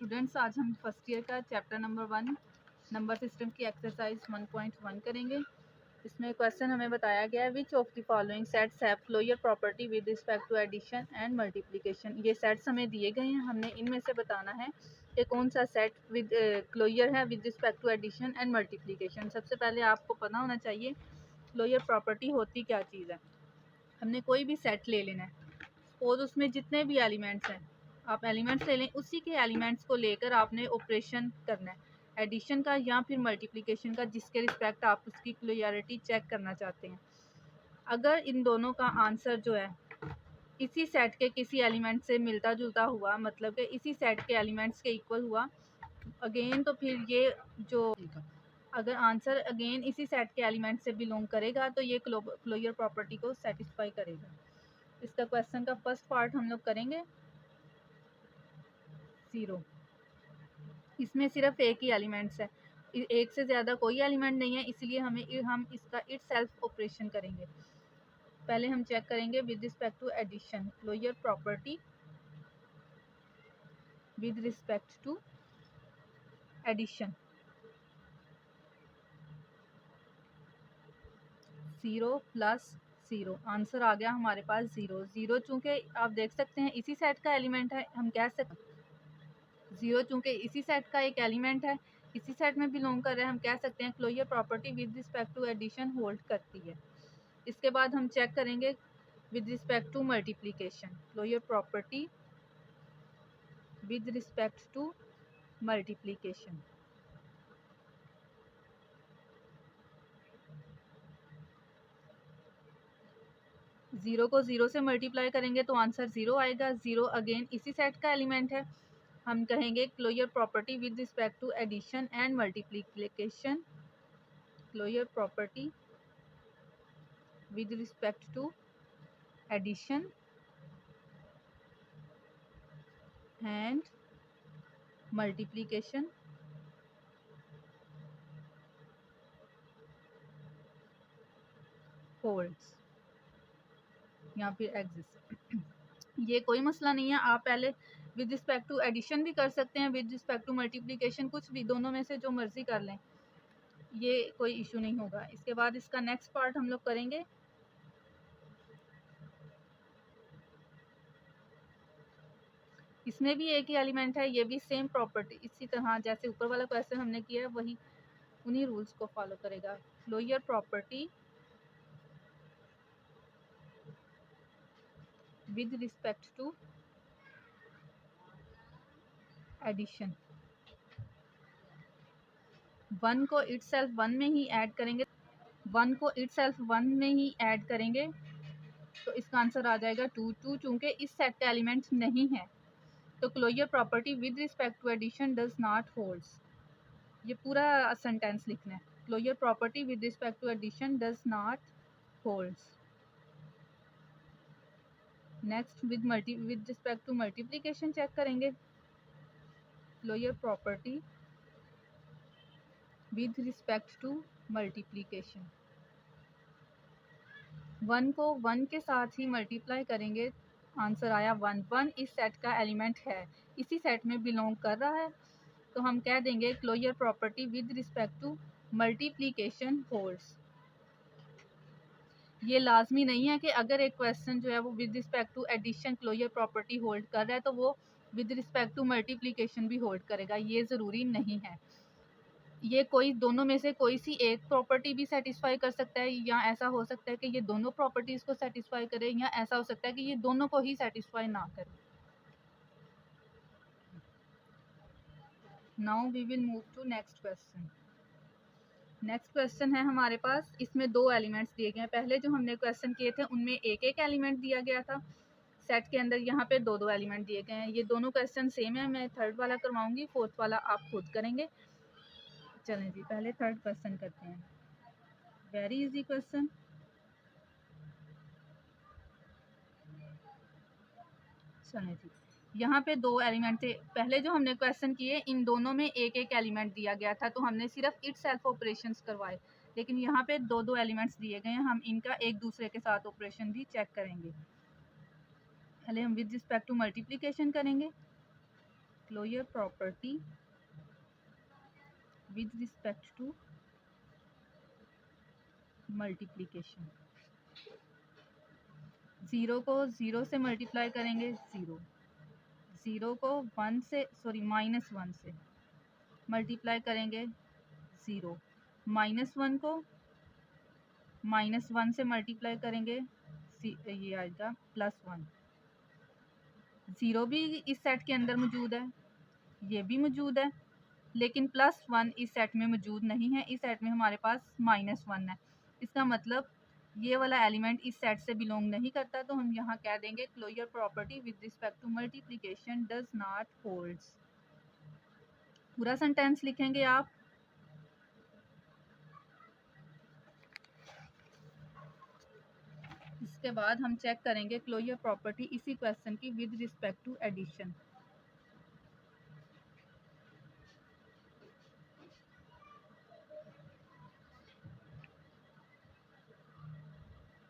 Students, आज हम first year का चैप्टर नंबर 1 नंबर सिस्टम की एक्सरसाइज 1.1 करेंगे। इसमें क्वेश्चन हमें बताया गया है, which of the following sets have closure property with respect to addition and multiplication. ये सेट्स हमें दिए गए हैं, हमने इनमें से बताना है कि कौन सा सेट विद क्लोजर है with respect to addition and multiplication. सबसे पहले आपको पता होना चाहिए क्लोजर प्रॉपर्टी होती क्या चीज़ है। हमने कोई भी सेट ले लेना है, सपोज उसमें जितने भी एलिमेंट्स हैं, आप एलिमेंट्स ले लें, उसी के एलिमेंट्स को लेकर आपने ऑपरेशन करना है एडिशन का या फिर मल्टीप्लिकेशन का, जिसके रिस्पेक्ट आप उसकी क्लियरिटी चेक करना चाहते हैं। अगर इन दोनों का आंसर जो है इसी सेट के किसी एलिमेंट से मिलता जुलता हुआ, मतलब कि इसी सेट के एलिमेंट्स के इक्वल हुआ अगेन, तो फिर ये जो अगर आंसर अगेन इसी सेट के एलिमेंट से बिलोंग करेगा तो ये क्लोजर प्रॉपर्टी को सेटिस्फाई करेगा। इसका क्वेश्चन का फर्स्ट पार्ट हम लोग करेंगे 0। इसमें सिर्फ एक ही एलिमेंट्स है, एक से ज़्यादा कोई एलिमेंट नहीं है, इसलिए हम इसका इट सेल्फ ऑपरेशन करेंगे। पहले हम चेक करेंगे with respect to addition, closure property with respect to addition. 0 + 0, answer आ गया हमारे पास 0। 0 चूँकि आप देख सकते हैं इसी सेट का एलिमेंट है, हम कह सकते 0 चूँकि इसी सेट का एक एलिमेंट है, इसी सेट में बिलोंग कर रहे हैं, हम कह सकते हैं closure property with respect to addition hold करती है। इसके बाद हम चेक करेंगे with respect to multiplication, closure property with respect to multiplication. Zero को 0 से मल्टीप्लाई करेंगे तो आंसर 0 आएगा। 0 अगेन इसी सेट का एलिमेंट है, हम कहेंगे closure property with respect to addition and multiplication, closure property with respect to addition and multiplication holds या फिर एग्जिस्ट। ये कोई मसला नहीं है, आप पहले विद रिस्पेक्ट टू एडिशन भी कर सकते हैं, विद रिस्पेक्ट टू मल्टीप्लिकेशन, कुछ भी, दोनों में से जो मर्जी कर लें, ये कोई इशू नहीं होगा। इसके बाद इसका नेक्स्ट पार्ट हम लोग करेंगे इसमें भी एक ही एलिमेंट है, ये भी सेम प्रॉपर्टी, इसी तरह जैसे ऊपर वाला क्वेश्चन हमने किया है वही उन्हीं रूल्स को फॉलो करेगा। Closure property with respect to addition, 1 को इटसेल्फ 1 में ही ऐड करेंगे, 1 को इटसेल्फ 1 में ही ऐड करेंगे तो इसका आंसर आ जाएगा 2। 2 चूँकि इस सेट का एलिमेंट नहीं है तो closure property with respect to addition does not holds. ये पूरा सेंटेंस लिखना है, closure property with respect to addition does not holds. Next with respect to multiplication check करेंगे, closure property with respect to multiplication. 1 को 1 के साथ ही multiply करेंगे, answer आया 1। 1 इस सेट का एलिमेंट है, इसी सेट में बिलोंग कर रहा है, तो हम कह देंगे closure property with respect to multiplication holds. ये लाजमी नहीं है कि अगर एक क्वेश्चन जो है वो with respect to addition closure property hold कर रहा है तो वो विद रिस्पेक्ट टू मल्टीप्लिकेशन भी होल्ड करेगा, ये ज़रूरी नहीं है। ये कोई दोनों में से कोई सी एक प्रॉपर्टी भी सेटिस्फाई कर सकता है, या ऐसा हो सकता है कि ये दोनों प्रॉपर्टीज़ को सेटिस्फाई करे, या ऐसा हो सकता है कि ये दोनों को ही सेटिस्फाई ना करे। Now we will move to next question. Next question है हमारे पास, इसमें 2 एलिमेंट्स दिए गए हैं। पहले जो हमने क्वेश्चन किए थे उनमें एक एक एलिमेंट दिया गया था सेट के अंदर, यहाँ पे 2 एलिमेंट दिए गए हैं। ये दोनों क्वेश्चन सेम है, मैं थर्ड वाला करवाऊंगी, फोर्थ वाला आप खुद करेंगे। चलें जी, पहले थर्ड क्वेश्चन करते हैं, वेरी इजी क्वेश्चन। चलें जी, यहाँ पे 2 एलिमेंट थे, पहले जो हमने क्वेश्चन किए इन दोनों में एक एक एलिमेंट दिया गया था, तो हमने सिर्फ इट सेल्फ ऑपरेशंस करवाए, लेकिन यहाँ पे 2 एलिमेंट्स दिए गए हैं, हम इनका एक दूसरे के साथ ऑपरेशन भी चेक करेंगे। पहले हम विद रिस्पेक्ट टू मल्टीप्लिकेशन करेंगे, closure property with respect to multiplication. 0 को 0 से मल्टीप्लाई करेंगे 0, 0 को 1 से -1 से मल्टीप्लाई करेंगे 0, -1 को -1 से मल्टीप्लाई करेंगे ये आएगा +1। 0 भी इस सेट के अंदर मौजूद है, ये भी मौजूद है, लेकिन +1 इस सेट में मौजूद नहीं है। इस सेट में हमारे पास -1 है। इसका मतलब ये वाला एलिमेंट इस सेट से बिलोंग नहीं करता, तो हम यहाँ कह देंगे closure property with respect to multiplication does not holds. पूरा सेंटेंस लिखेंगे आप। इसके बाद हम चेक करेंगे क्लोजर प्रॉपर्टी इसी क्वेश्चन की विद रिस्पेक्ट टू एडिशन।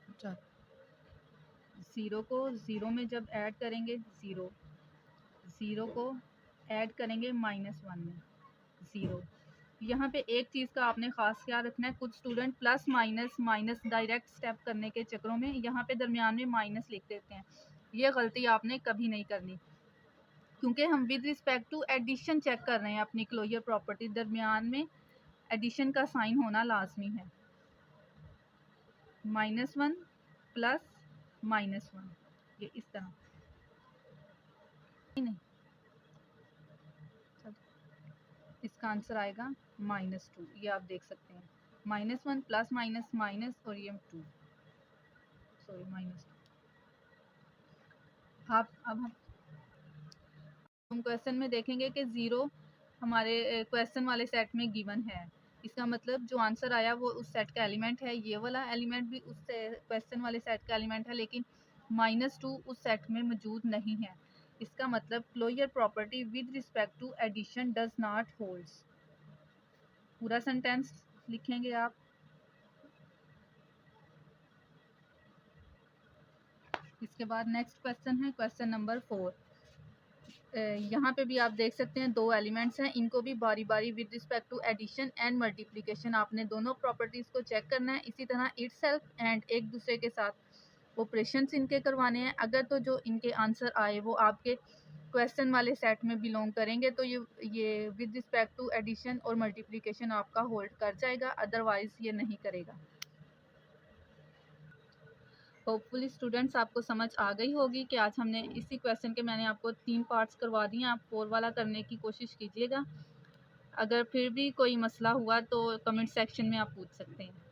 अच्छा, 0 को 0 में जब ऐड करेंगे 0, 0 को ऐड करेंगे -1 में 0। यहाँ पे एक चीज़ का आपने ख़ास ख्याल रखना है, कुछ student plus minus direct step करने के चक्करों में यहाँ पे दरमियान में माइनस लिख देते हैं। ये गलती आपने कभी नहीं करनी, क्योंकि हम with respect to addition check कर रहे हैं अपनी क्लोजर प्रॉपर्टी। दरमियान में एडिशन का साइन होना लाजमी है। -1 प्लस -1, ये इस तरह नहीं, इसका आंसर आएगा -2। ये आप देख सकते हैं, -1 प्लस माइनस और ये 2, सॉरी -2। अब हम क्वेश्चन में देखेंगे कि 0 हमारे क्वेश्चन वाले सेट में गिवन है। इसका मतलब जो आंसर आया वो उस सेट का एलिमेंट है। ये वाला एलिमेंट भी उस क्वेश्चन वाले सेट का एलिमेंट है, लेकिन -2 उस सेट में मौजूद नहीं है। इसका मतलब closure property with respect to addition does not holds. पूरा सेंटेंस लिखेंगे आप। इसके बाद नेक्स्ट क्वेश्चन है क्वेश्चन नंबर 4। यहाँ पे भी आप देख सकते हैं 2 एलिमेंट्स हैं, इनको भी बारी बारी with respect to addition and multiplication आपने दोनों प्रॉपर्टीज़ को चेक करना है। इसी तरह इटसेल्फ एंड एक दूसरे के साथ ऑपरेशंस इनके करवाने हैं। अगर तो जो इनके आंसर आए वो आपके क्वेश्चन वाले सेट में बिलोंग करेंगे तो ये विद रिस्पेक्ट टू एडिशन और मल्टीप्लिकेशन आपका होल्ड कर जाएगा, अदरवाइज़ ये नहीं करेगा। होपफुली स्टूडेंट्स आपको समझ आ गई होगी कि आज हमने इसी क्वेश्चन के मैंने आपको 3 पार्ट्स करवा दिए। आप 4 वाला करने की कोशिश कीजिएगा। अगर फिर भी कोई मसला हुआ तो कमेंट सेक्शन में आप पूछ सकते हैं।